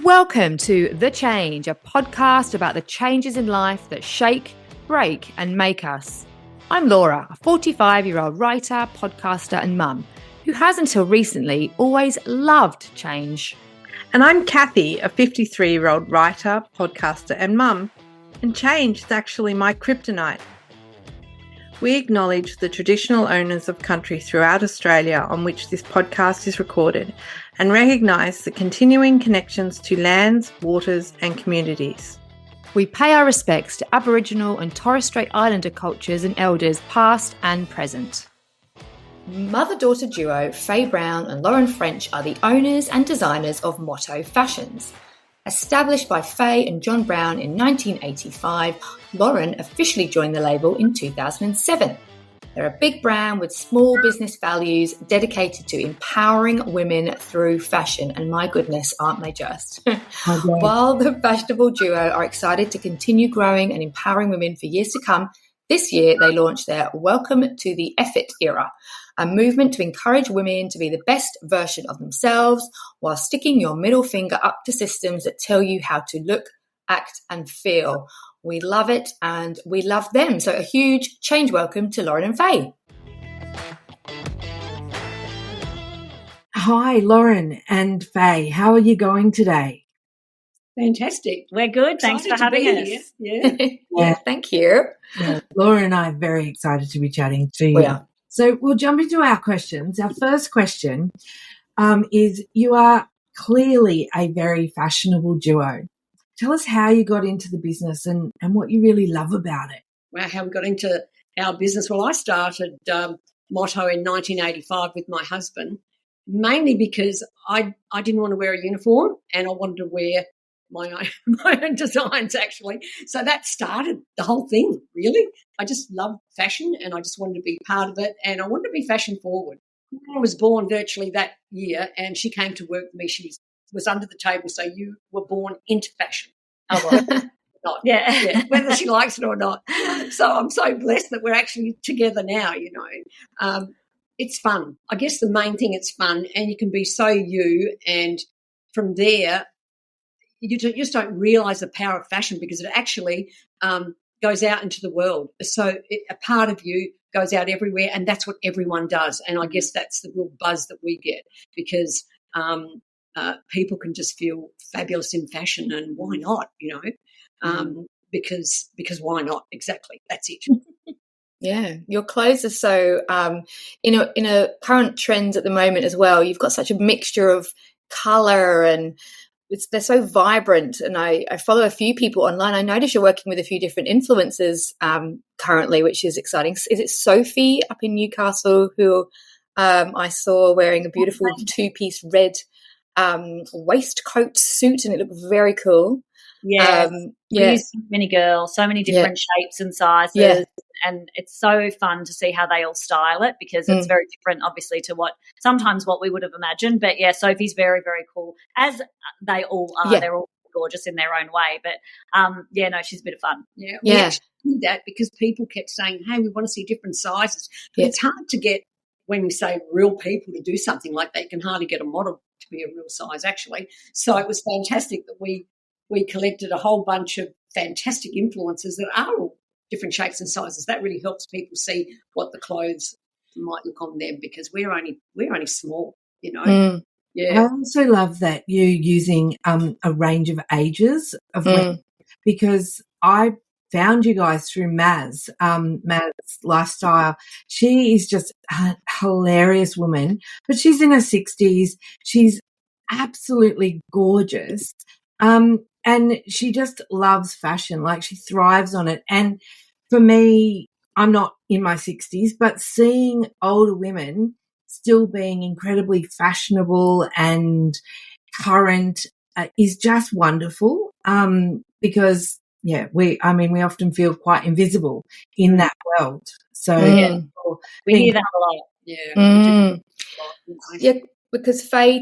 Welcome to The Change, a podcast about the changes in life that shake, break, and make us. I'm Laura, a 45-year-old writer, podcaster, and mum who has until recently always loved change. And I'm Kathy, a 53-year-old writer, podcaster, and mum, and change is actually my kryptonite. We acknowledge the traditional owners of country throughout Australia on which this podcast is recorded and recognise the continuing connections to lands, waters and communities. We pay our respects to Aboriginal and Torres Strait Islander cultures and elders past and present. Mother-daughter duo Faye Browne and Lauren French are the owners and designers of Motto Fashions. Established by Faye and John Browne in 1985, Lauren officially joined the label in 2007. They're a big brand with small business values dedicated to empowering women through fashion. And my goodness, aren't they just? While the fashionable duo are excited to continue growing and empowering women for years to come, this year they launched their Welcome to the Effort era, a movement to encourage women to be the best version of themselves while sticking your middle finger up to systems that tell you how to look, act and feel. We love it and we love them. So a huge change welcome to Lauren and Faye. Hi, Lauren and Faye. How are you going today? Fantastic. We're good. Thanks for having us. Yeah, thank you. Yeah, Laura and I are very excited to be chatting to you. Yeah. So we'll jump into our questions. Our first question is, you are clearly a very fashionable duo. Tell us how you got into the business and what you really love about it. Well, how we got into our business. Well, I started Motto in 1985 with my husband, mainly because I didn't want to wear a uniform and I wanted to wear my own designs, actually. So that started the whole thing, really. I just loved fashion and I just wanted to be part of it and I wanted to be fashion forward. I was born virtually that year and she came to work with me. She was under the table, so you were born into fashion. Oh, well, not. Yeah, whether she likes it or not. So I'm so blessed that we're actually together now, you know. It's fun. I guess the main thing, it's fun and you can be so you, and from there you just don't realise the power of fashion because it actually goes out into the world. So a part of you goes out everywhere and that's what everyone does. And I guess that's the real buzz that we get because people can just feel fabulous in fashion and why not, you know, because why not? Exactly. That's it. Yeah, your clothes are so, in a current trends at the moment as well, you've got such a mixture of colour and they're so vibrant, and I follow a few people online. I notice you're working with a few different influencers currently, which is exciting. Is it Sophie up in Newcastle who I saw wearing a beautiful two-piece red waistcoat suit, and it looked very cool. Yeah, we use so many girls, so many different shapes and sizes, and it's so fun to see how they all style it because it's very different, obviously, to what we would have imagined. But yeah, Sophie's very, very cool, as they all are. Yeah. They're all gorgeous in their own way. But she's a bit of fun. Yeah, we actually did that because people kept saying, "Hey, we want to see different sizes." But it's hard to get when we say real people to do something like that. You can hardly get a model to be a real size, actually. So it was fantastic that we collected a whole bunch of fantastic influencers that are all different shapes and sizes. That really helps people see what the clothes might look on them because we're only small, you know. Yeah. I also love that you're using a range of ages of women because I found you guys through Maz Lifestyle. She is just a hilarious woman, but she's in her 60s. She's absolutely gorgeous. And she just loves fashion, like she thrives on it. And for me, I'm not in my 60s, but seeing older women still being incredibly fashionable and current is just wonderful because, we often feel quite invisible in that world. So we hear that a lot. Yeah, because Faye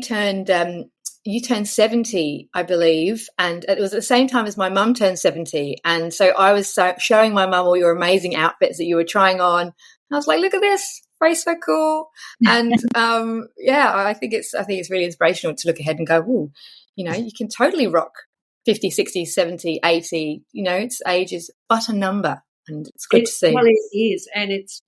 you turned 70, I believe, and it was at the same time as my mum turned 70. And so I was showing my mum all your amazing outfits that you were trying on. I was like, look at this. Ray's so cool. And I think it's really inspirational to look ahead and go, oh, you know, you can totally rock 50, 60, 70, 80, you know, age is but a number, and it's good to see. Well, it is, and it's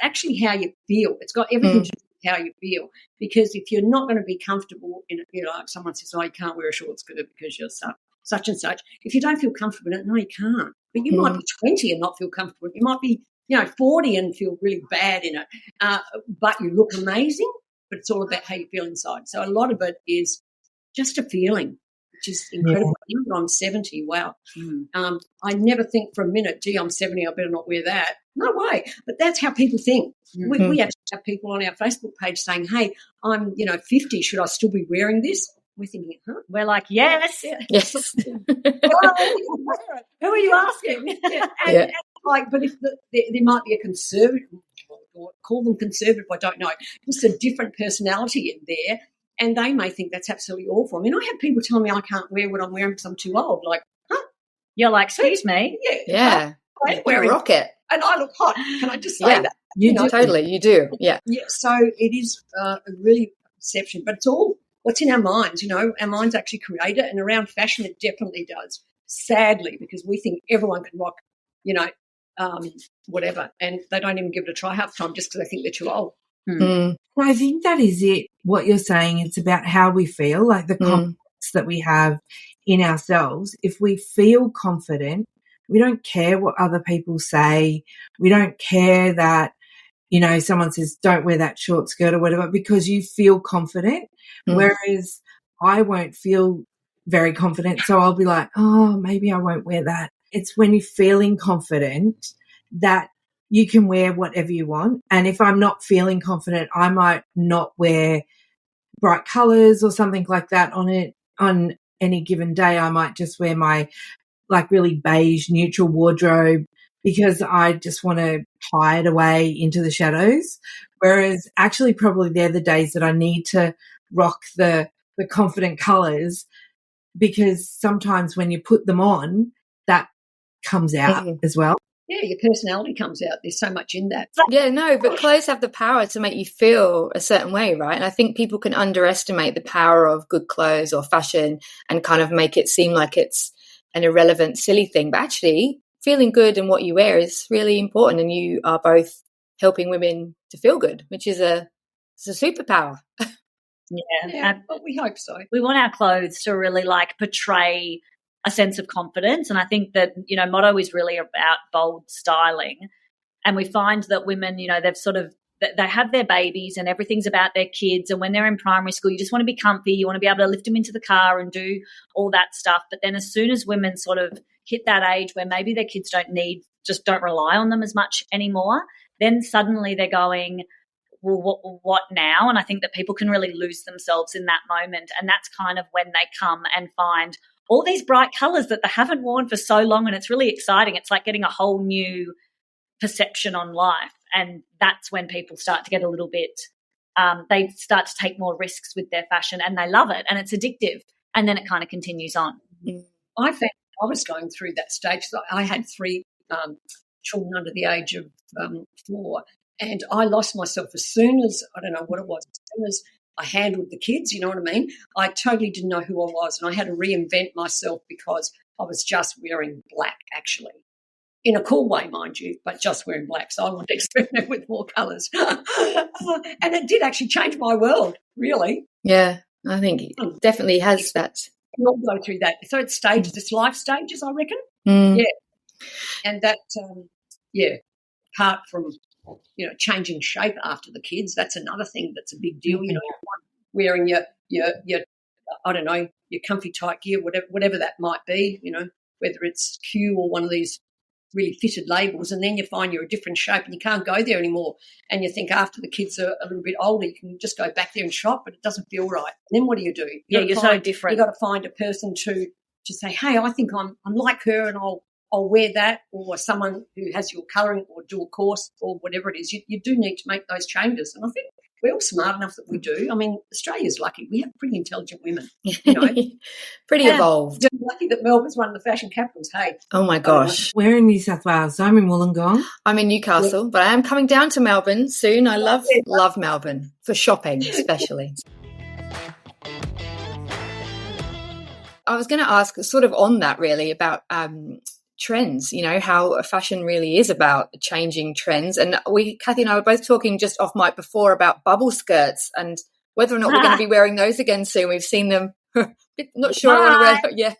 actually how you feel. It's got everything to do with how you feel, because if you're not going to be comfortable in it, you know, like someone says, oh, you can't wear a short skirt because you're such and such. If you don't feel comfortable in it, no, you can't. But you might be 20 and not feel comfortable. You might be, you know, 40 and feel really bad in it, but you look amazing, but it's all about how you feel inside. So a lot of it is just a feeling, which is incredible. Even though I'm 70, wow. I never think for a minute, gee, I'm 70, I better not wear that. No way. But that's how people think. We actually have people on our Facebook page saying, hey, I'm, you know, 50, should I still be wearing this? We're thinking, huh? We're like, yes. Yes. Who are you asking? And like, but if there might be a conservative, or call them conservative, I don't know, just a different personality in there, and they may think that's absolutely awful. I mean, I have people telling me I can't wear what I'm wearing because I'm too old. Like, huh? You're like, excuse me? Yeah. I'm wearing rock it. And I look hot. Can I just say that? You do. Totally, you do. Yeah. Yeah, so it is a really perception, but it's all what's in our minds, you know. Our minds actually create it, and around fashion it definitely does, sadly, because we think everyone can rock, you know, whatever, and they don't even give it a try half the time just because they think they're too old. Well, I think that is it, what you're saying. It's about how we feel, like the confidence that we have in ourselves. If we feel confident, we don't care what other people say. We don't care that, you know, someone says, don't wear that short skirt or whatever, because you feel confident. Whereas I won't feel very confident. So I'll be like, oh, maybe I won't wear that. It's when you're feeling confident that you can wear whatever you want. And if I'm not feeling confident, I might not wear bright colours or something like that on it. On any given day, I might just wear my like really beige neutral wardrobe because I just want to hide away into the shadows. Whereas actually probably they're the days that I need to rock the confident colours, because sometimes when you put them on, that comes out as well. Yeah, your personality comes out. There's so much in that. Yeah, no, but clothes have the power to make you feel a certain way, right? And I think people can underestimate the power of good clothes or fashion and kind of make it seem like it's an irrelevant, silly thing. But actually, feeling good in what you wear is really important, and you are both helping women to feel good, which is it's a superpower. Yeah, but we hope so. We want our clothes to really like portray a sense of confidence, and I think that, you know, motto is really about bold styling, and we find that women, you know, they have their babies and everything's about their kids, and when they're in primary school you just want to be comfy, you want to be able to lift them into the car and do all that stuff. But then as soon as women sort of hit that age where maybe their kids don't rely on them as much anymore, then suddenly they're going, well, what now? And I think that people can really lose themselves in that moment, and that's kind of when they come and find all these bright colours that they haven't worn for so long, and it's really exciting. It's like getting a whole new perception on life, and that's when people start to get a little bit they start to take more risks with their fashion, and they love it, and it's addictive, and then it kind of continues on. I found I was going through that stage. I had 3 children under the age of 4, and I lost myself as soon as, I don't know what it was, as soon as I handled the kids, you know what I mean? I totally didn't know who I was, and I had to reinvent myself because I was just wearing black, actually. In a cool way, mind you, but just wearing black. So I wanted to experiment with more colours. And it did actually change my world, really. Yeah, I think it definitely has that. We all go through that. So it's stages, it's life stages, I reckon. Yeah. And that, apart from, you know, changing shape after the kids, that's another thing that's a big deal. You know, wearing your I don't know, your comfy tight gear, whatever that might be, you know, whether it's Q or one of these really fitted labels, and then you find you're a different shape and you can't go there anymore. And you think after the kids are a little bit older, you can just go back there and shop, but it doesn't feel right. And then what do? You're so different. You've got to find a person to say, hey, I think I'm like her, and I'll wear that, or someone who has your colouring or dual course or whatever it is. You do need to make those changes. And I think we're all smart enough that we do. I mean, Australia's lucky. We have pretty intelligent women, you know. Pretty evolved. Lucky that Melbourne's one of the fashion capitals. Hey. Oh, my gosh. We're in New South Wales. I'm in Wollongong. I'm in Newcastle, but I am coming down to Melbourne soon. I love Melbourne, for shopping especially. I was going to ask sort of on that really about trends, you know, how fashion really is about changing trends. And Kathy and I were both talking just off mic before about bubble skirts and whether or not we're going to be wearing those again soon. We've seen them. Not sure I want to wear. Yeah.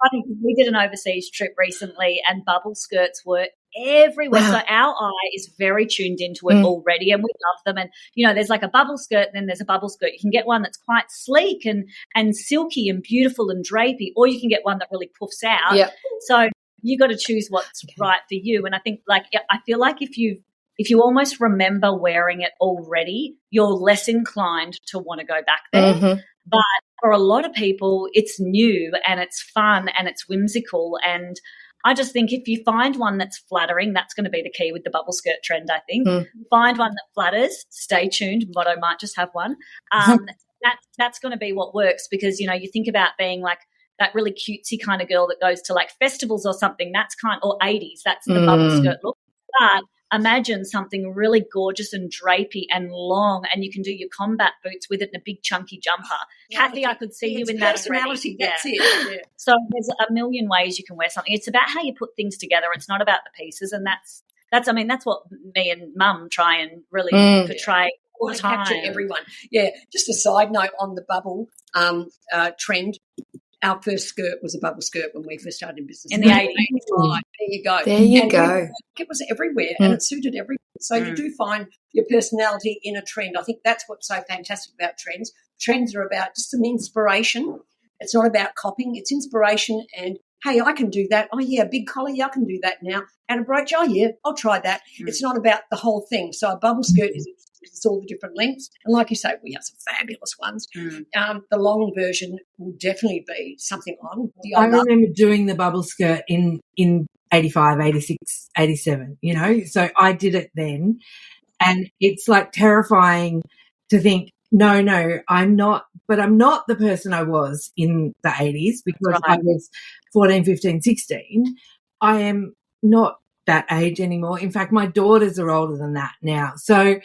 I think we did an overseas trip recently and bubble skirts were everywhere. Wow. So our eye is very tuned into it already and we love them. And, you know, there's like a bubble skirt and then there's a bubble skirt. You can get one that's quite sleek and silky and beautiful and drapey, or you can get one that really puffs out. Yep. So you got to choose what's right for you. And I think I feel like if you almost remember wearing it already, you're less inclined to want to go back there. Mm-hmm. But for a lot of people, it's new and it's fun and it's whimsical. And I just think if you find one that's flattering, that's going to be the key with the bubble skirt trend, I think. Find one that flatters. Stay tuned. Motto might just have one. That's going to be what works because, you know, you think about being like that really cutesy kind of girl that goes to like festivals or something, or 80s, that's the bubble skirt look. But imagine something really gorgeous and drapey and long, and you can do your combat boots with it in a big chunky jumper. Kathy, I could see you in that personality. Already. That's it. Yeah. So there's a million ways you can wear something. It's about how you put things together. It's not about the pieces, and that's what me and Mum try and really portray all the time. Capture everyone. Yeah. Just a side note on the bubble trend. Our first skirt was a bubble skirt when we first started in business. In the 80s. Right, there you go. There you go. It was everywhere and it suited everyone. So you do find your personality in a trend. I think that's what's so fantastic about trends. Trends are about just some inspiration. It's not about copying. It's inspiration and, hey, I can do that. Oh, yeah, a big collar, yeah, I can do that now. And a brooch, oh, yeah, I'll try that. It's not about the whole thing. So a bubble skirt is all the different lengths. And like you say, we have some fabulous ones. The long version will definitely be something on. I remember doing the bubble skirt in 85, 86, 87, you know. So I did it then. And it's like terrifying to think, no, I'm not the person I was in the 80s because I was 14, 15, 16. I am not that age anymore. In fact, my daughters are older than that now. So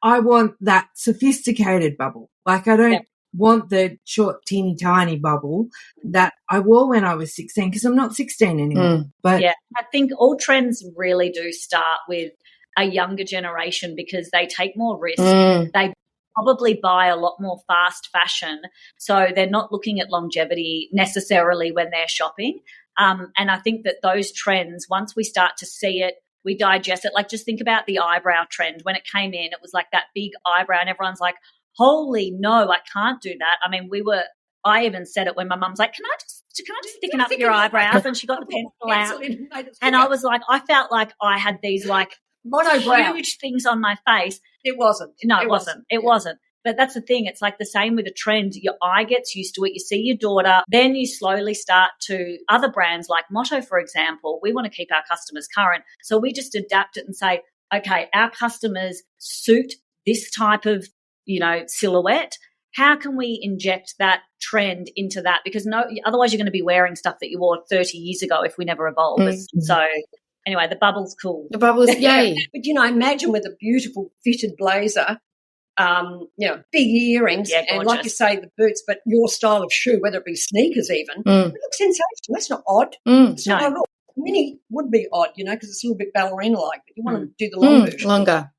I want that sophisticated bubble. Like I don't want the short, teeny, tiny bubble that I wore when I was 16 because I'm not 16 anymore. But yeah, I think all trends really do start with a younger generation because they take more risk. They probably buy a lot more fast fashion, so they're not looking at longevity necessarily when they're shopping. And I think that those trends, once we start to see it, we digest it. Like just think about the eyebrow trend. When it came in, it was like that big eyebrow and everyone's like, holy no, I can't do that. I mean, I even said it when my mum's like, can I just thicken up your eyebrows? And she got the pencil out. And I was like, I felt like I had these like monobrow huge things on my face. It wasn't. No, it wasn't. It wasn't. But that's the thing. It's like the same with a trend. Your eye gets used to it. You see your daughter. Then you slowly start to other brands like Motto, for example. We want to keep our customers current. So we just adapt it and say, okay, our customers suit this type of, you know, silhouette. How can we inject that trend into that? Because otherwise you're going to be wearing stuff that you wore 30 years ago if we never evolve. So anyway, the bubble's cool. The bubble's yay. But, you know, imagine with a beautiful fitted blazer, you know, big earrings and like you say, the boots, but your style of shoe, whether it be sneakers even, it looks sensational. That's not odd. It's not odd at all. Mini would be odd, you know, because it's a little bit ballerina-like, but you want to do the long version. Longer.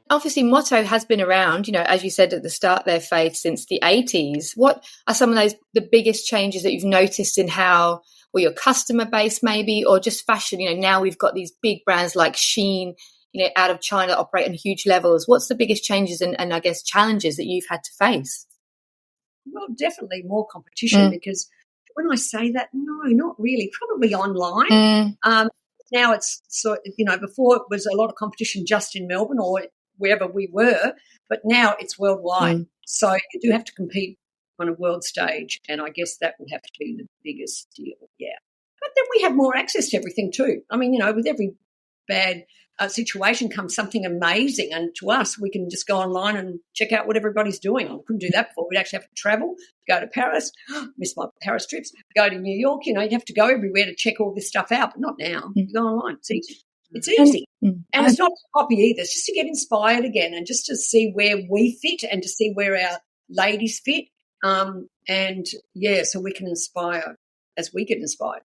Obviously, Motto has been around, you know, as you said at the start there, Faith, since the 80s. What are some of the biggest changes that you've noticed in how, or your customer base maybe, or just fashion? You know, now we've got these big brands like Shein, you know, out of China that operate on huge levels. What's the biggest changes and I guess challenges that you've had to face? Well, definitely more competition because when I say that, no, not really. Probably online. Now it's, so you know, before it was a lot of competition just in Melbourne or wherever we were, but now it's worldwide. So you do have to compete on a world stage, and I guess that will have to be the biggest deal, yeah. But then we have more access to everything too. I mean, with every bad situation comes something amazing, and to us, we can just go online and check out what everybody's doing. I couldn't do that before. We'd actually have to travel, go to Paris, miss my Paris trips, go to New York. You'd have to go everywhere to check all this stuff out, but not now. You go online. It's easy. It's easy. And it's not to copy either. It's just to get inspired again and just to see where we fit and to see where our ladies fit. So we can inspire as we get inspired.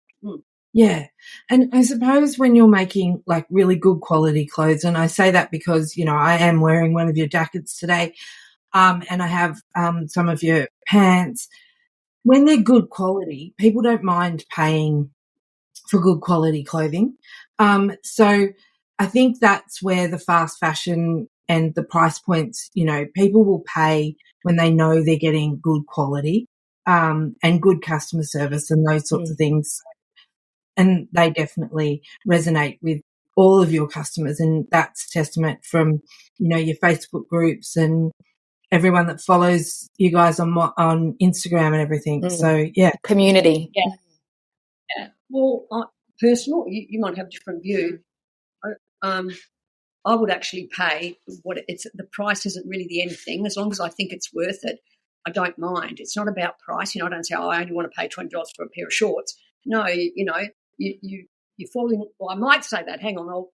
Yeah. And I suppose when you're making like really good quality clothes, and I say that because, I am wearing one of your jackets today, and I have some of your pants. When they're good quality, people don't mind paying for good quality clothing. So I think that's where the fast fashion and the price points, people will pay when they know they're getting good quality, and good customer service and those sorts of things. And they definitely resonate with all of your customers, and that's testament from, your Facebook groups and everyone that follows you guys on Instagram and everything. So, yeah. Community. Yeah. Well, personal, you might have a different view. I would actually pay the price isn't really the end thing. As long as I think it's worth it, I don't mind. It's not about price. I don't say, I only want to pay $20 for a pair of shorts. No, you fall in. Well, I might say that. Hang on, I'll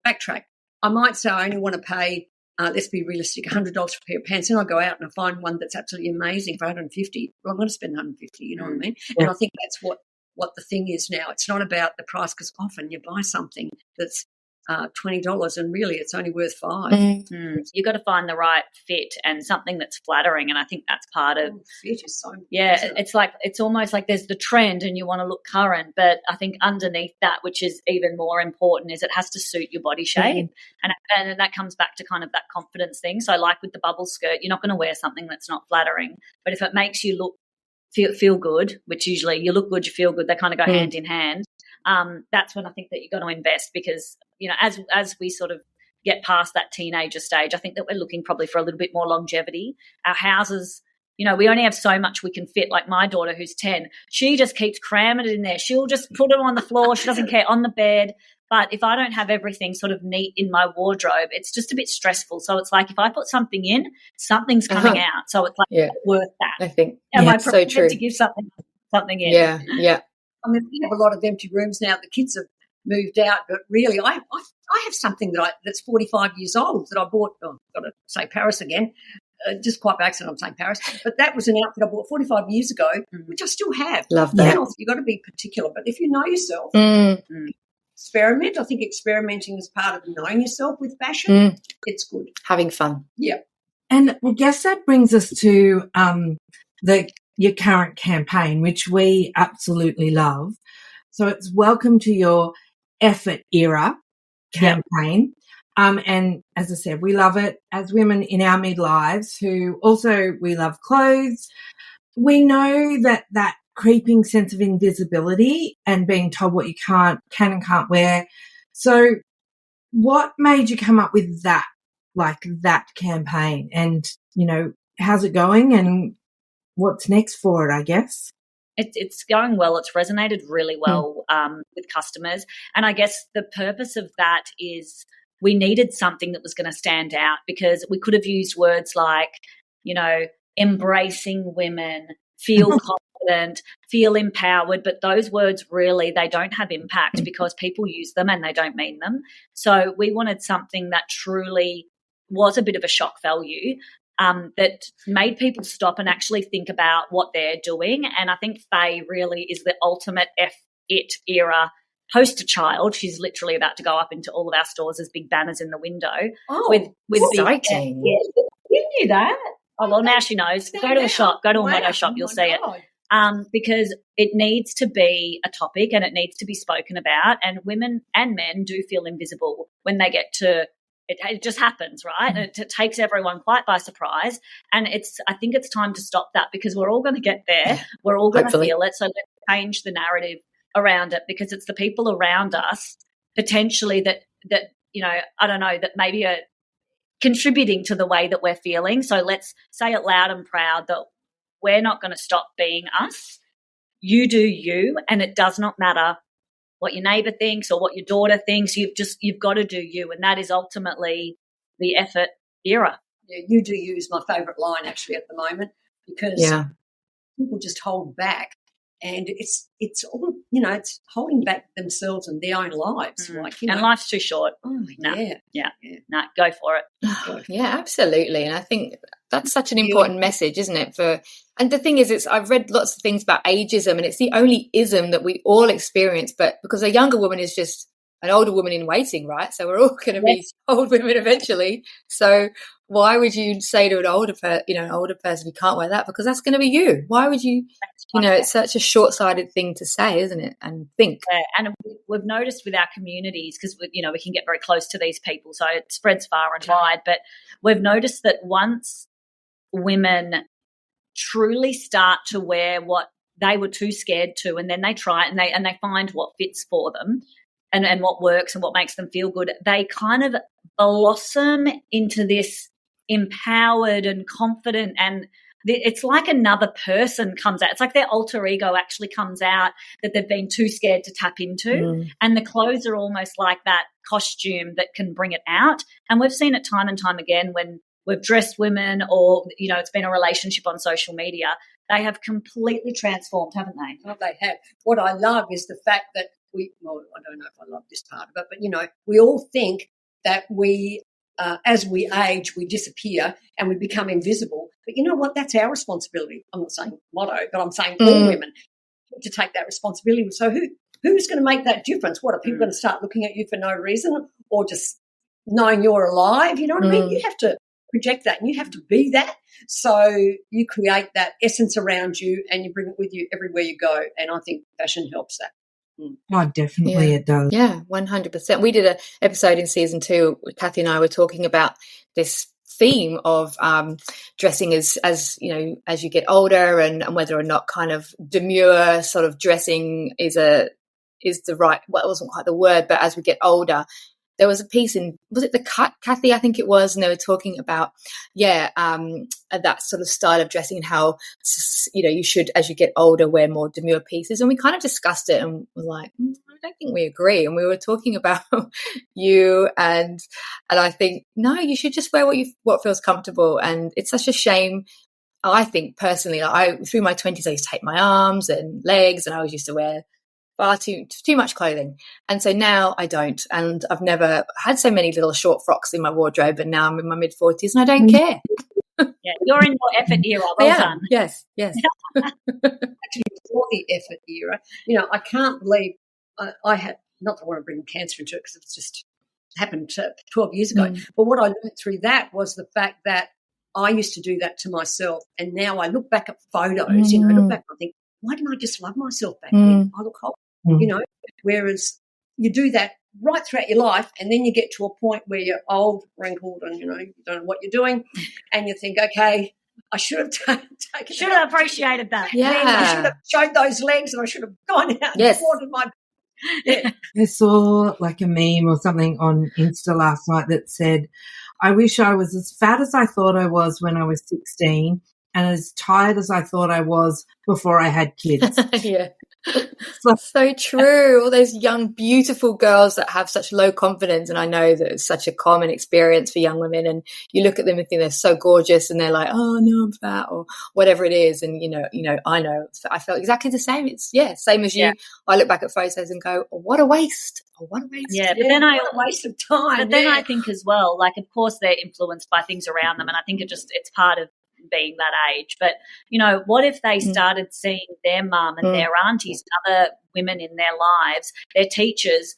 backtrack. I might say I only want to pay, let's be realistic, $100 for a pair of pants. And I go out and I find one that's absolutely amazing for $150. Well, I'm going to spend $150, you know what I mean? Yeah. And I think that's what the thing is now. It's not about the price, because often you buy something that's $20 and really it's only worth $5. You've got to find the right fit and something that's flattering, and I think that's part of fit is so it's almost like there's the trend and you want to look current, but I think underneath that, which is even more important, is it has to suit your body shape. And that comes back to kind of that confidence thing. So like with the bubble skirt, you're not going to wear something that's not flattering, but if it makes you feel good, which usually you look good, you feel good, they kind of go hand in hand. That's when I think that you've got to invest, because as we sort of get past that teenager stage, I think that we're looking probably for a little bit more longevity. Our houses, we only have so much we can fit. Like my daughter, who's 10, she just keeps cramming it in there. She'll just put it on the floor. She doesn't care, on the bed. But if I don't have everything sort of neat in my wardrobe, it's just a bit stressful. So it's like if I put something in, something's coming out. So it's like worth that. I think I so true to give something in. Yeah. I mean, we have a lot of empty rooms now. The kids have moved out, but really I have something that's 45 years old that I bought. Oh, I've got to say Paris again. Just quite by accident I'm saying Paris. But that was an outfit I bought 45 years ago, which I still have. Love that. You've got to be particular. But if you know yourself, experiment. I think experimenting is part of knowing yourself with fashion. It's good. Having fun. Yeah. And I guess that brings us to your current campaign, which we absolutely love. So it's Welcome to Your Effort Era campaign. And as I said, we love it as women in our midlives who also we love clothes. We know that creeping sense of invisibility and being told what you can and can't wear. So what made you come up with that campaign? And, how's it going and what's next for it, I guess? It's going well. It's resonated really well with customers. And I guess the purpose of that is we needed something that was going to stand out, because we could have used words like, embracing women, feel confident, feel empowered, but those words really, they don't have impact because people use them and they don't mean them. So we wanted something that truly was a bit of a shock value, that made people stop and actually think about what they're doing. And I think Faye really is the ultimate F-it era poster child. She's literally about to go up into all of our stores as big banners in the window. With exciting. You knew that? Oh, well, now she knows. Go to a shop, go to a Motto shop, you'll see it. Because it needs to be a topic and it needs to be spoken about, and women and men do feel invisible when they get to it just happens, right? And it takes everyone quite by surprise. And I think it's time to stop that, because we're all going to get there. We're all going to feel it. So let's change the narrative around it, because it's the people around us potentially that I don't know, that maybe are contributing to the way that we're feeling. So let's say it loud and proud that we're not going to stop being us. You do you, and it does not matter what your neighbour thinks or what your daughter thinks. You've got to do you, and that is ultimately the effort era. Yeah, you do you is my favourite line actually at the moment, because people just hold back, and it's all, it's holding back themselves and their own lives. And life's too short. Oh, yeah. No, go for it. Yeah, absolutely. And I think that's such an important message, isn't it? And the thing is, I've read lots of things about ageism, and it's the only ism that we all experience, but because a younger woman is just an older woman in waiting, right? So we're all going to be old women eventually. So why would you say to an older person, you can't wear that, because that's going to be you? Why would you? It's such a short-sighted thing to say, isn't it? And think. Yeah, and we've noticed with our communities, because we can get very close to these people, so it spreads far and wide. But we've noticed that once women truly start to wear what they were too scared to, and then they try it and they find what fits for them and what works and what makes them feel good, they kind of blossom into this empowered and confident, and it's like another person comes out. It's like their alter ego actually comes out that they've been too scared to tap into, and the clothes are almost like that costume that can bring it out. And we've seen it time and time again when we've dressed women, or it's been a relationship on social media. They have completely transformed, haven't they? Oh, they have. What I love is the fact that I don't know if I love this part of it, but we all think that we, as we age, we disappear and we become invisible. But you know what? That's our responsibility. I'm not saying motto, but I'm saying all women to take that responsibility. So who's going to make that difference? What, are people going to start looking at you for no reason, or just knowing you're alive? You know what I mean? You have to project that, and you have to be that. So you create that essence around you, and you bring it with you everywhere you go. And I think fashion helps that. Oh, definitely it does. Yeah, 100%. We did an episode in season 2. Kathy and I were talking about this theme of dressing as you get older, and whether or not kind of demure sort of dressing is the right, well, it wasn't quite the word, but as we get older. There was a piece in, was it The Cut, Kathy, I think it was, and they were talking about, that sort of style of dressing, and how, you should, as you get older, wear more demure pieces. And we kind of discussed it and were like, I don't think we agree. And we were talking about you, and I think, no, you should just wear what feels comfortable. And it's such a shame. I think personally, through my 20s, I used to hate my arms and legs, and I always used to wear far too much clothing. And so now I don't, and I've never had so many little short frocks in my wardrobe, and now I'm in my mid-40s and I don't care. Yeah, you're in your effort era. Well done. Yes. Actually, before the effort era, I can't believe I had, not that I want to bring cancer into it because it's just happened 12 years ago, but what I learned through that was the fact that I used to do that to myself, and now I look back at photos, I look back and I think, why didn't I just love myself back then? I look hot, whereas you do that right throughout your life, and then you get to a point where you're old, wrinkled, and, you don't know what you're doing, and you think, okay, I should have taken should have appreciated that. Yeah. I should have showed those legs, and I should have gone out and watered my I saw like a meme or something on Insta last night that said, I wish I was as fat as I thought I was when I was 16 and as tired as I thought I was before I had kids. Yeah. So true. All those young, beautiful girls that have such low confidence, and I know that it's such a common experience for young women, and you look at them and think they're so gorgeous, and they're like, oh no, I'm fat, or whatever it is. And I know I felt exactly the same. It's same as you. I look back at photos and go, oh, what a waste. Yeah, but then what a waste of time. But then I think as well, like, of course they're influenced by things around them, and I think it's part of being that age. But what if they started seeing their mum and their aunties, other women in their lives, their teachers,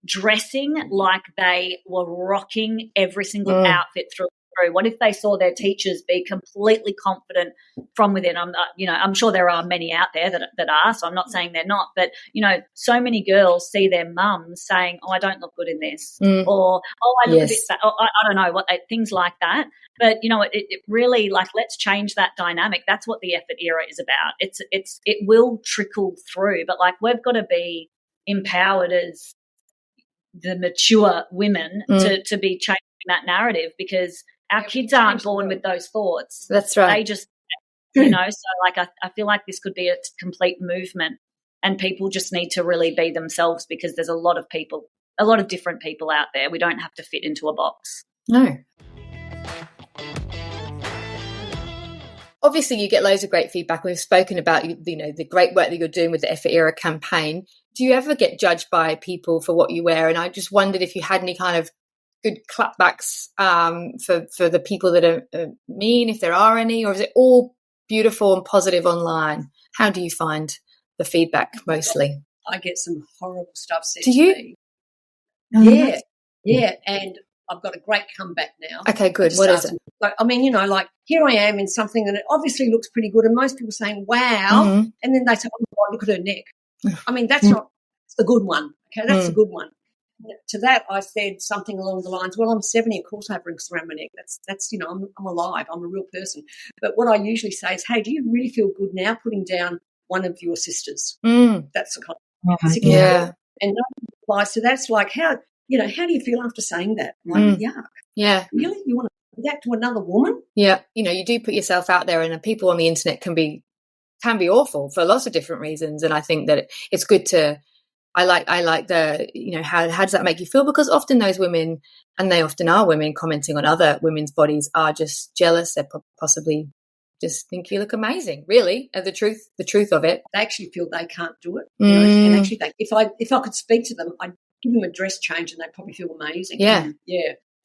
dressing like they were rocking every single outfit through? What if they saw their teachers be completely confident from within? I'm sure there are many out there that are, so I'm not saying they're not, but so many girls see their mums saying, oh, I don't look good in this, or oh, I look a bit fat, or I don't know what, things like that. But it really, like, let's change that dynamic. That's what the effort era is about. It will trickle through, but like, we've got to be empowered as the mature women to be changing that narrative, because our kids aren't born with those thoughts. That's right. They just you know. So like I feel like this could be a complete movement, and people just need to really be themselves, because there's a lot of different people out there. We don't have to fit into a box. No. Obviously, you get loads of great feedback. We've spoken about, you know, the great work that you're doing with the Effort Era campaign. Do you ever get judged by people for what you wear? And I just wondered if you had any kind of good clapbacks for the people that are mean, if there are any, or is it all beautiful and positive online? How do you find the feedback mostly? I get some horrible stuff said to me. Oh, yeah, and I've got a great comeback now. Okay, good. What is it? Like, I mean, you know, like here I am in something that it obviously looks pretty good, and most people are saying, wow, and then they say, oh, my God, look at her neck. I mean, that's not the good one. Okay, that's the good one. To that, I said something along the lines, well, I'm 70, of course I have wrinkles around my neck. That's you know, I'm alive. I'm a real person. But what I usually say is, hey, do you really feel good now putting down one of your sisters? That's the kind of and no one replies. So that's like, how do you feel after saying that? I'm like, yuck. Yeah. Really? You want to do that to another woman? Yeah. You know, you do put yourself out there, and people on the internet can be awful for lots of different reasons. And I think that it's good to, I like the, you know, how does that make you feel? Because often those women, and they often are women commenting on other women's bodies, are just jealous. They're possibly just think you look amazing, really. The truth of it. They actually feel they can't do it. You know? And actually, if I could speak to them, I'd give them a dress change and they'd probably feel amazing. Yeah.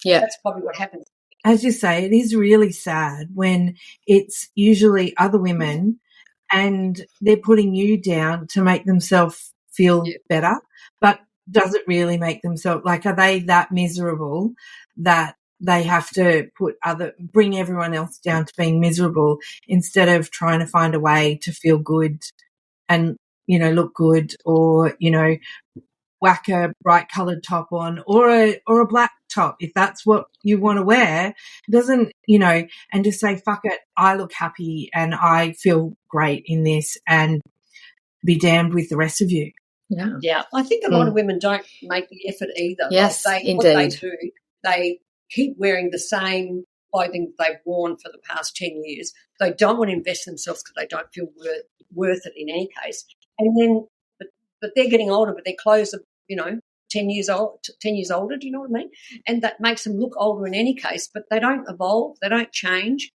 That's probably what happens. As you say, it is really sad when it's usually other women and they're putting you down to make themselves feel better, but does it really make themselves, like, are they that miserable that they have to bring everyone else down to being miserable instead of trying to find a way to feel good and, you know, look good, or, you know, whack a bright coloured top on, or a black top if that's what you want to wear. It doesn't, you know, and just say, fuck it, I look happy and I feel great in this, and be damned with the rest of you. Yeah. I think a lot of women don't make the effort either. Yes, indeed. What they do, they keep wearing the same clothing they've worn for the past 10 years. They don't want to invest in themselves because they don't feel worth it in any case. And then, but they're getting older, but their clothes are, you know, 10 years older, do you know what I mean? And that makes them look older in any case, but they don't evolve, they don't change,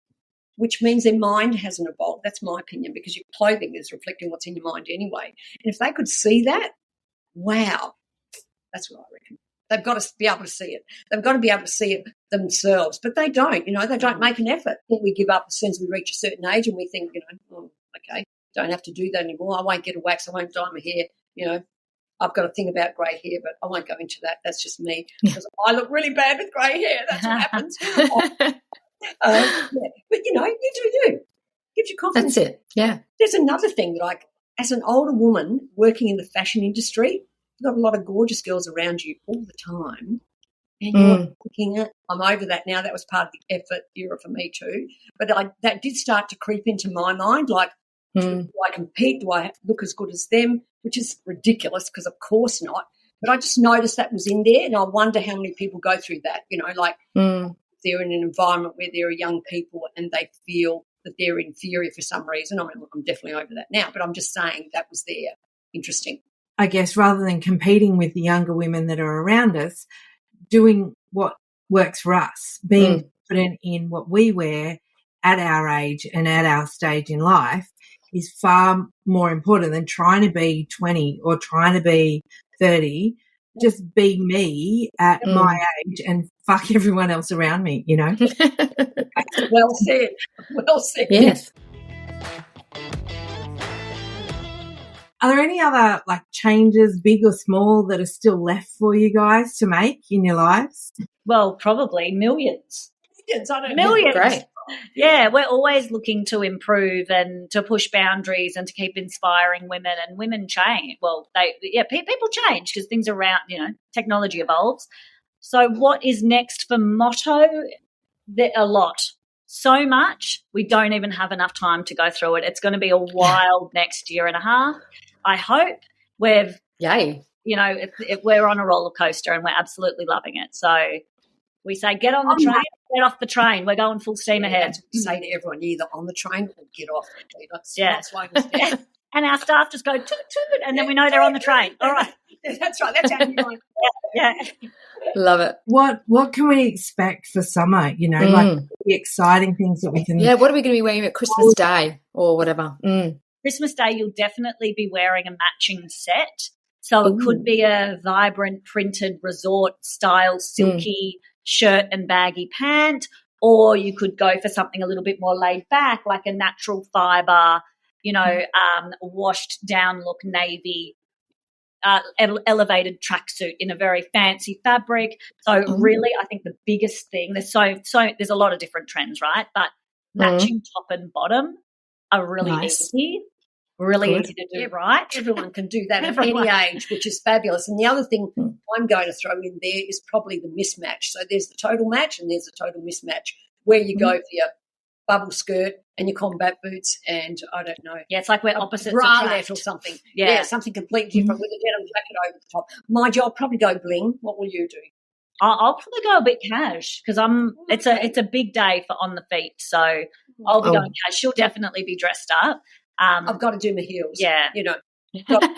which means their mind hasn't evolved. That's my opinion, because your clothing is reflecting what's in your mind anyway. And if they could see that, wow, that's what I reckon. They've got to be able to see it. They've got to be able to see it themselves, but they don't, you know, they don't make an effort. I think we give up as soon as we reach a certain age and we think, you know, oh, okay, don't have to do that anymore. I won't get a wax. I won't dye my hair, you know. I've got a thing about grey hair, but I won't go into that. That's just me, because I look really bad with grey hair. That's what happens. But, you know, you do you. Gives you confidence. That's it, yeah. There's another thing that as an older woman working in the fashion industry, you've got a lot of gorgeous girls around you all the time, and you're thinking, I'm over that now. That was part of the effort era for me too. But that did start to creep into my mind, like, do I compete? Do I look as good as them? Which is ridiculous, because of course not. But I just noticed that was in there, and I wonder how many people go through that, you know, like they're in an environment where there are young people and they feel that they're inferior for some reason. I mean, I'm definitely over that now, but I'm just saying that was there. Interesting. I guess rather than competing with the younger women that are around us, doing what works for us, being confident in what we wear at our age and at our stage in life is far more important than trying to be 20 or trying to be 30. Just be me at my age and fuck everyone else around me, you know. Well said. Well said. Yes. Are there any other, like, changes, big or small, that are still left for you guys to make in your lives? Well, probably millions. Millions. Great. Yeah, we're always looking to improve and to push boundaries and to keep inspiring women, and women change. Well, people change because things around, you know, technology evolves. So what is next for Motto? A lot. So much. We don't even have enough time to go through it. It's going to be a wild next year and a half. I hope we're on a roller coaster and we're absolutely loving it. So We say, get on the train, get off the train. We're going full steam ahead. That's what we say to everyone, either on the train or get off. Not slowing us down. And our staff just go toot toot, and then we know they're on the train. All right. That's right. That's how you know. Yeah. Love it. What can we expect for summer? Like the exciting things that we can. Yeah, what are we going to be wearing at Christmas Day or whatever? Christmas Day, you'll definitely be wearing a matching set. So it could be a vibrant printed resort style silky shirt and baggy pant, or you could go for something a little bit more laid back, like a natural fibre, washed down look navy, elevated tracksuit in a very fancy fabric. So really, I think the biggest thing, there's a lot of different trends, right? But matching top and bottom are really easy. Really easy to do, right? Everyone can do that at any age, which is fabulous. And the other thing I'm going to throw in there is probably the mismatch. So there's the total match and there's the total mismatch, where you go for your bubble skirt and your combat boots and I don't know. Yeah, it's like we're opposites bralette or something. Yeah, something completely different with a denim jacket over the top. Mind you, I'll probably go bling. What will you do? I'll probably go a bit cash because it's a big day for on the feet. So I'll be going cash. She'll definitely be dressed up. I've got to do my heels. Yeah. Of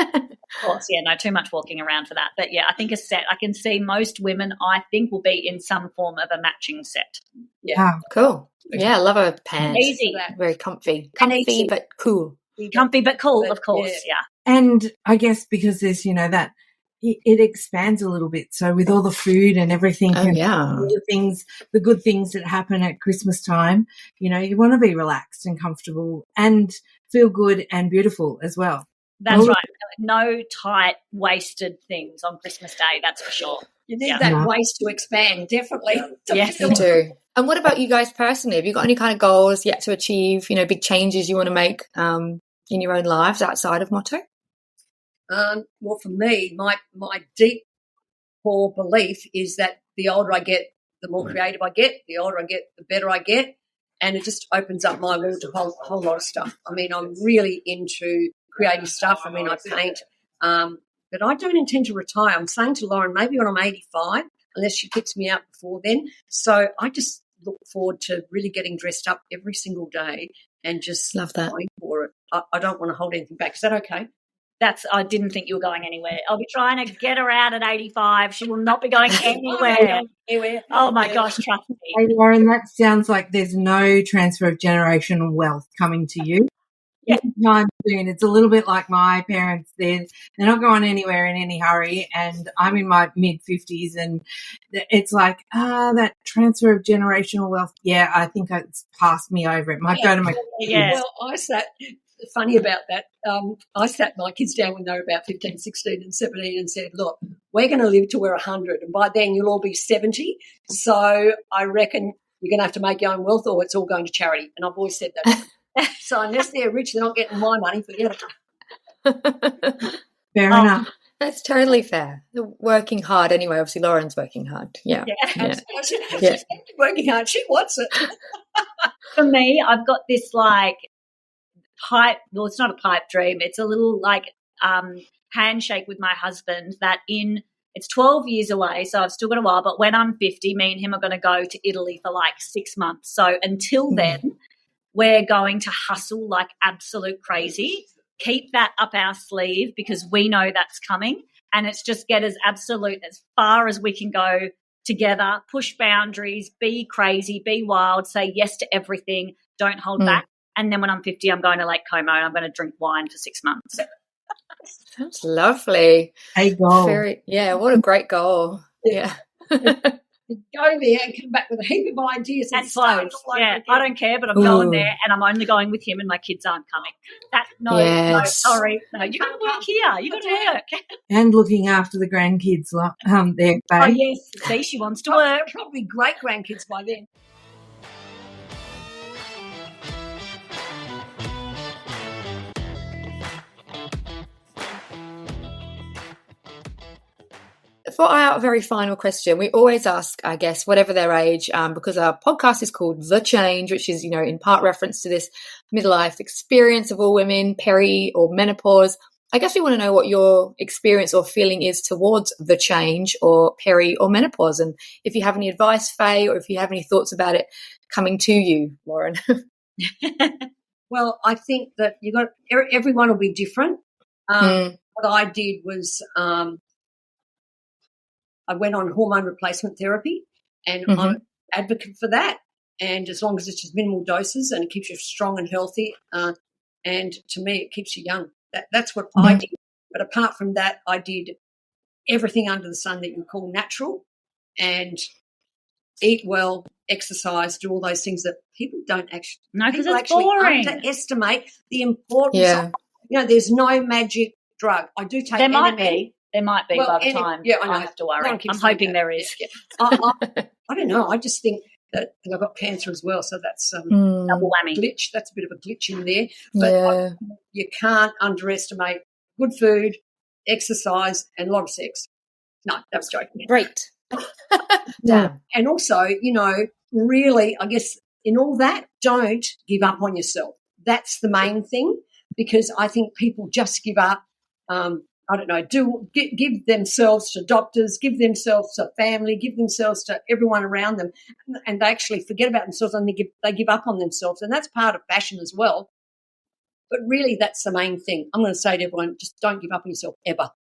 course, no, too much walking around for that. But, yeah, I think a set, I can see most women, I think, will be in some form of a matching set. Yeah. Cool. Yeah, I love a pant. Easy. Very comfy. Comfy but cool. Comfy but cool, of course, yeah. And I guess because there's, that it expands a little bit. So with all the food and everything, all the good things that happen at Christmas time, you want to be relaxed and comfortable and feel good and beautiful as well. That's right. No tight, wasted things on Christmas Day, that's for sure. You need that waist to expand, definitely. Yes, you do. And what about you guys personally? Have you got any kind of goals yet to achieve, big changes you want to make in your own lives outside of Motto? Well, for me, my deep core belief is that the older I get, the more creative I get. The older I get, the better I get. And it just opens up my world to a whole lot of stuff. I mean, I'm really into creative stuff. I mean, I paint. But I don't intend to retire. I'm saying to Lauren, maybe when I'm 85, unless she kicks me out before then. So I just look forward to really getting dressed up every single day and just love that. Going for it. I don't want to hold anything back. Is that okay? I didn't think you were going anywhere. I'll be trying to get her out at 85. She will not be going anywhere. Oh, my gosh, trust me. Hey, Lauren, that sounds like there's no transfer of generational wealth coming to you. Yeah. Anytime soon. It's a little bit like my parents. They're not going anywhere in any hurry, and I'm in my mid-50s, and it's like, that transfer of generational wealth, I think it's passed me over. It might go to my kids. Yeah. Well, funny about that, I sat my kids down when they were about 15, 16 and 17 and said, look, we're going to live till we're 100 and by then you'll all be 70. So I reckon you're going to have to make your own wealth or it's all going to charity. And I've always said that. So unless they're rich, they're not getting my money, forget it. Fair enough. That's totally fair. They're working hard anyway. Obviously, Lauren's working hard. Yeah. She's working hard. She wants it. For me, I've got this pipe, well, it's not a pipe dream. It's a little handshake with my husband it's 12 years away, so I've still got a while. But when I'm 50, me and him are going to go to Italy for 6 months. So until then, we're going to hustle like absolute crazy. Keep that up our sleeve because we know that's coming. And it's just get as absolute as far as we can go together, push boundaries, be crazy, be wild, say yes to everything, don't hold back. And then when I'm 50, I'm going to Lake Como and I'm going to drink wine for 6 months. That's lovely. A goal. What a great goal. Yeah. Go there and come back with a heap of ideas. And clothes. Yeah, I don't care, but I'm going there and I'm only going with him and my kids aren't coming. No, sorry. No, you got to work here. You got to work. And looking after the grandkids there. Oh, yes. See, she wants to work. Probably great grandkids by then. For our very final question, we always ask our guests, whatever their age, because our podcast is called The Change, which is, in part reference to this midlife experience of all women, peri or menopause. I guess we want to know what your experience or feeling is towards the change or peri or menopause, and if you have any advice, Faye, or if you have any thoughts about it coming to you, Lauren. Well, I think that everyone will be different. What I did was I went on hormone replacement therapy, and I'm an advocate for that. And as long as it's just minimal doses and it keeps you strong and healthy, and to me it keeps you young. That's what I did. But apart from that, I did everything under the sun that you call natural, and eat well, exercise, do all those things that people don't actually. No, because it's boring. Underestimate the importance of. There's no magic drug. I do take. There might be by the time. Yeah, I have to worry. I'm hoping there is. Yeah. I don't know. I just think that I've got cancer as well, so that's double whammy. Glitch. That's a bit of a glitch in there. But you can't underestimate good food, exercise, and a lot of sex. No, that was joking. Great. And also, really, I guess in all that, don't give up on yourself. That's the main thing, because I think people just give up. I don't know, give themselves to doctors, give themselves to family, give themselves to everyone around them, and they actually forget about themselves and they give up on themselves, and that's part of fashion as well. But really, that's the main thing. I'm going to say to everyone, just don't give up on yourself ever.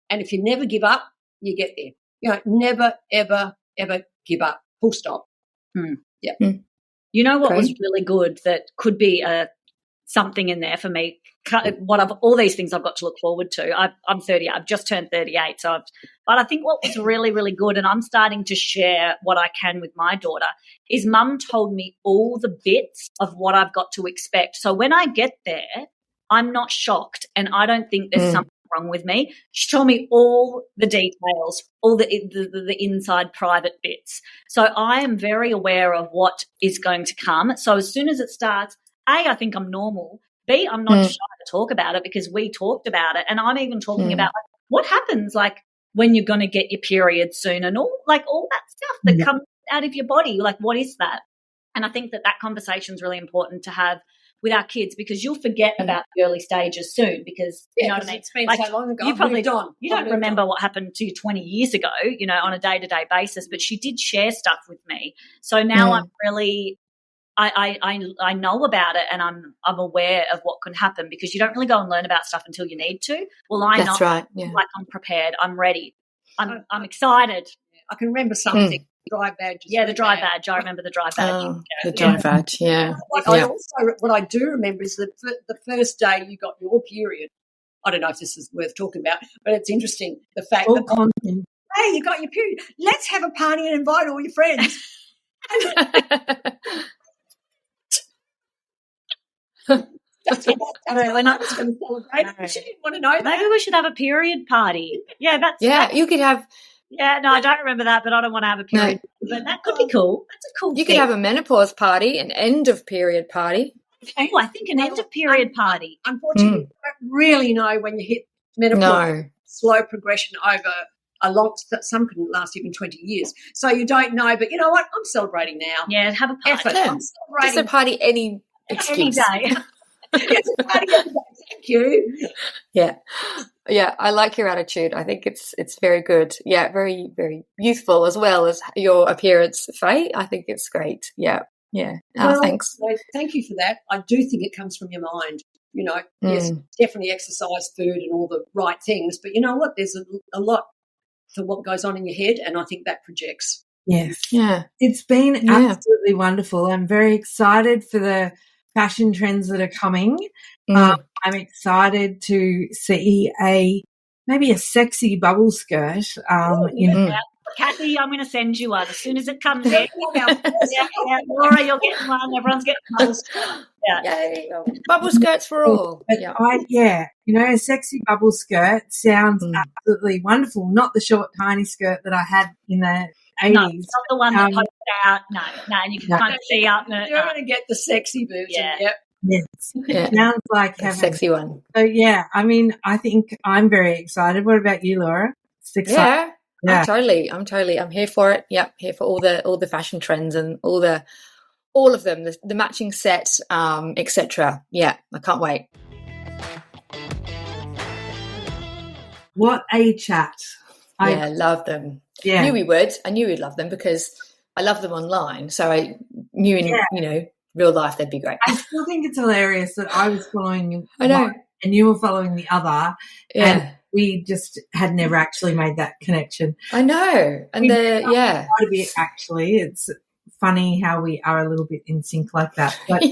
And if you never give up, you get there. Never, ever, ever give up. Full stop. Yeah. You know what was really good that could be something in there for me? All these things I've got to look forward to. I'm 30. I've just turned 38. But I think what was really, really good, and I'm starting to share what I can with my daughter, is Mum told me all the bits of what I've got to expect. So when I get there, I'm not shocked, and I don't think there's something wrong with me. She told me all the details, all the inside private bits. So I am very aware of what is going to come. So as soon as it starts, A, I think I'm normal. B, I'm not shy to talk about it because we talked about it, and I'm even talking about what happens when you're going to get your period soon and all that stuff that comes out of your body. What is that? And I think that conversation is really important to have with our kids, because you'll forget about the early stages soon, because you know what I mean. It's been so long ago. You don't remember what happened to you 20 years ago, on a day-to-day basis. But she did share stuff with me, so now I'm really. I know about it, and I'm aware of what can happen, because you don't really go and learn about stuff until you need to. Well, I know. That's right. Yeah. I'm prepared. I'm ready. I'm excited. I can remember something. Dry badge. Yeah, the dry badge. I remember the dry badge. Oh, the dry badge. Yeah. What I do remember is that the first day you got your period. I don't know if this is worth talking about, but it's interesting the fact that hey, you got your period. Let's have a party and invite all your friends. We're not just going to celebrate. She didn't want to know that. Maybe we should have a period party. Yeah, you could have. Yeah, no, I don't remember that, but I don't want to have a period. No. But that could be cool. That's a cool thing. You could have a menopause party, an end of period party. Oh, I think an end of period party. Unfortunately, you don't really know when you hit menopause. No. Slow progression over a long. Some can last even 20 years. So you don't know, but you know what? I'm celebrating now. Yeah, have a party. Effort. Yeah. I'm celebrating. Just a party any excuse. Any day. It's a party every day. Thank you. Yeah, I like your attitude. I think it's very good. Yeah, very, very youthful as well as your appearance, Faye. I think it's great. Yeah. Well, thanks. Thank you for that. I do think it comes from your mind. Yes, definitely exercise, food, and all the right things. But you know what? There's a lot to what goes on in your head, and I think that projects. Yes. Yeah. It's been absolutely wonderful. I'm very excited for the fashion trends that are coming. I'm excited to see maybe a sexy bubble skirt. Kathy, I'm going to send you one as soon as it comes in. Laura, you're getting one. Everyone's getting bubble skirts. Bubble skirts for all. But a sexy bubble skirt sounds absolutely wonderful. Not the short, tiny skirt that I had in the 80s. No, it's not the one that pokes out. No, and you can kind of see up. You're going to get the sexy version. Yeah. Yep. Yes, it sounds like a sexy one. So I think I'm very excited. What about you, Laura? Yeah. I'm here for it. Yep, here for all the fashion trends and all of them, the matching set, etc. Yeah, I can't wait. What a chat. I love them. Yeah. Knew we would. I knew we'd love them because I love them online. So I knew in, real life they'd be great. I still think it's hilarious that I was following I know. one and you were following the other. Yeah. And we just had never actually made that connection. I know. And quite a bit, actually. It's funny how we are a little bit in sync like that. But,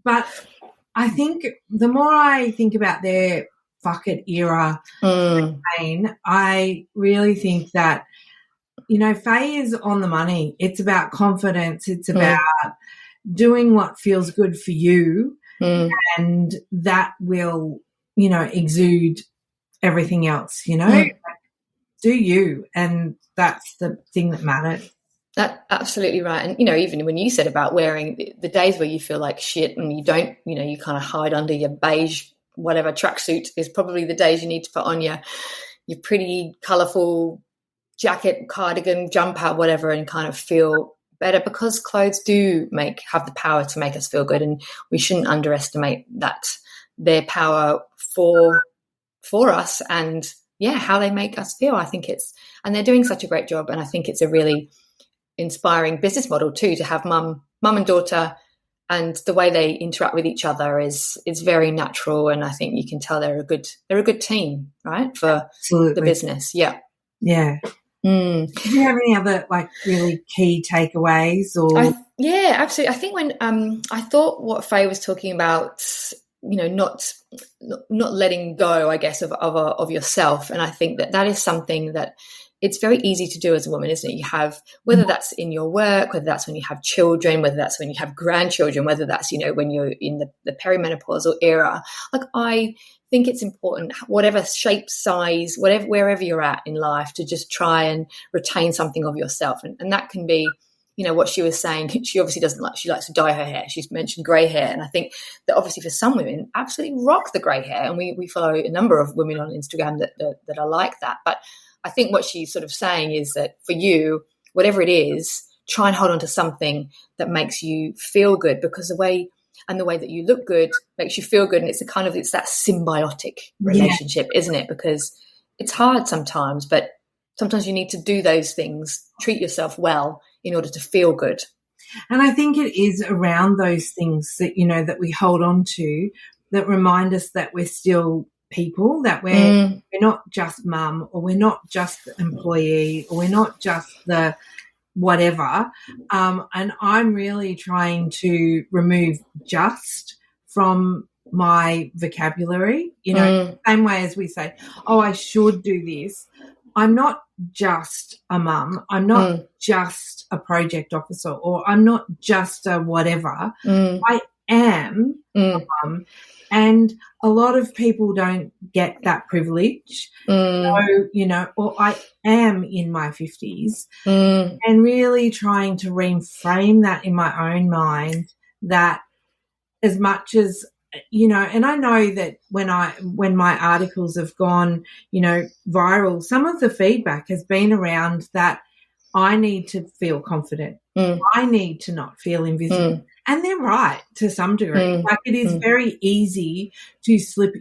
but I think the more I think about their fuck it era campaign, I really think that, Faye is on the money. It's about confidence. It's about doing what feels good for you, and that will, exude everything else, do you, and that's the thing that matters. That's absolutely right. And, even when you said about wearing the days where you feel like shit and you don't, you kind of hide under your beige, whatever tracksuit is probably the days you need to put on your pretty colourful jacket, cardigan, jumper, whatever, and kind of feel better, because clothes do have the power to make us feel good, and we shouldn't underestimate their power for us and how they make us feel. I think and they're doing such a great job, and I think it's a really inspiring business model too, to have mum and daughter, and the way they interact with each other is very natural, and I think you can tell they're a good team, right, for the business. Yeah Do you have any other really key takeaways? Or absolutely. I think when I thought what Faye was talking about, not letting go, I guess, of yourself, and I think that is something that it's very easy to do as a woman, isn't it? You have, whether that's in your work, whether that's when you have children, whether that's when you have grandchildren, whether that's, when you're in the perimenopausal era. I think it's important, whatever shape, size, wherever you're at in life, to just try and retain something of yourself. And that can be, what she was saying, she obviously she likes to dye her hair. She's mentioned grey hair. And I think that obviously for some women absolutely rock the grey hair. And we follow a number of women on Instagram that are like that. But I think what she's sort of saying is that for you, whatever it is, try and hold on to something that makes you feel good, because the way that you look good makes you feel good. And it's that symbiotic relationship, isn't it? Because it's hard sometimes, but sometimes you need to do those things, treat yourself well in order to feel good. And I think it is around those things that, that we hold on to that remind us that we're still people, that we're not just mum, or we're not just the employee, or we're not just the whatever. And I'm really trying to remove just from my vocabulary, same way as we say, I should do this. I'm not just a mum. I'm not just a project officer, or I'm not just a whatever. I am a mum. And a lot of people don't get that privilege. So, or I am in my 50s, and really trying to reframe that in my own mind, that as much as, and I know that when my articles have gone, viral, some of the feedback has been around that I need to feel confident. I need to not feel invisible. And they're right to some degree. It is very easy to slip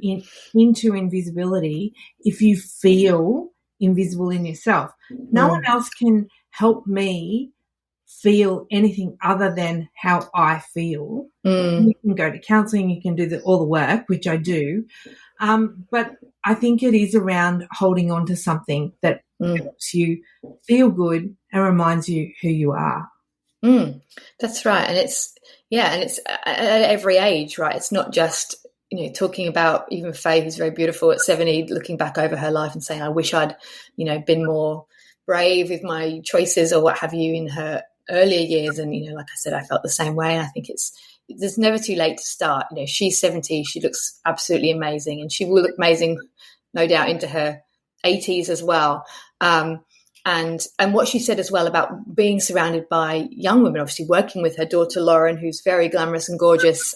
into invisibility if you feel invisible in yourself. No one else can help me feel anything other than how I feel. You can go to counselling, you can do all the work, which I do. But I think it is around holding on to something that helps you feel good and reminds you who you are. That's right. And it's at every age, right? It's not just, talking about even Faye, who's very beautiful at 70, looking back over her life and saying, I wish I'd, been more brave with my choices or what have you in her earlier years. And, like I said, I felt the same way. And I think there's never too late to start. She's 70. She looks absolutely amazing, and she will look amazing, no doubt, into her 80s as well. And what she said as well about being surrounded by young women, obviously working with her daughter Lauren, who's very glamorous and gorgeous,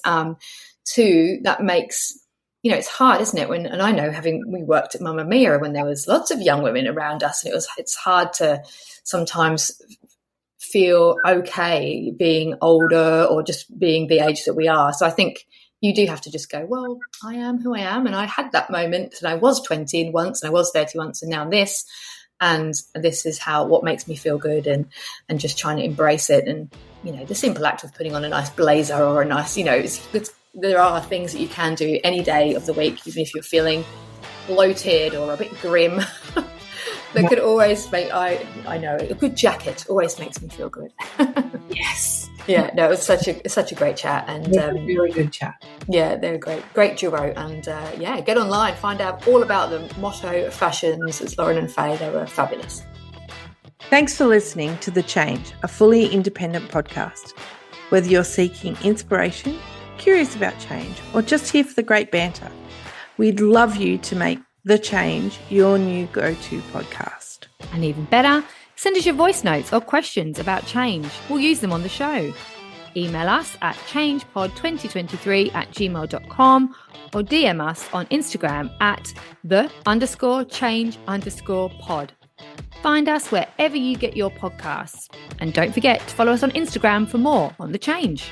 too, that makes, it's hard, isn't it? And I know, we worked at Mamma Mia when there was lots of young women around us, and it's hard to sometimes feel okay being older or just being the age that we are. So I think, you do have to just go, well, I am who I am. And I had that moment, and I was 20 once, and I was 30 once, and now I'm this. And this is what makes me feel good, and just trying to embrace it. And, the simple act of putting on a nice blazer or a nice, there are things that you can do any day of the week, even if you're feeling bloated or a bit grim, that could always make, I know, a good jacket always makes me feel good. Yes. Yeah, no, it was such a great chat, and really good chat. Yeah, they're great duo, and get online, find out all about them. Motto Fashions, it's Lauren and Faye. They were fabulous. Thanks for listening to The Change, a fully independent podcast. Whether you're seeking inspiration, curious about change, or just here for the great banter, we'd love you to make The Change your new go-to podcast. And even better, send us your voice notes or questions about change. We'll use them on the show. Email us at changepod2023@gmail.com or DM us on Instagram at _change_pod. Find us wherever you get your podcasts. And don't forget to follow us on Instagram for more on The Change.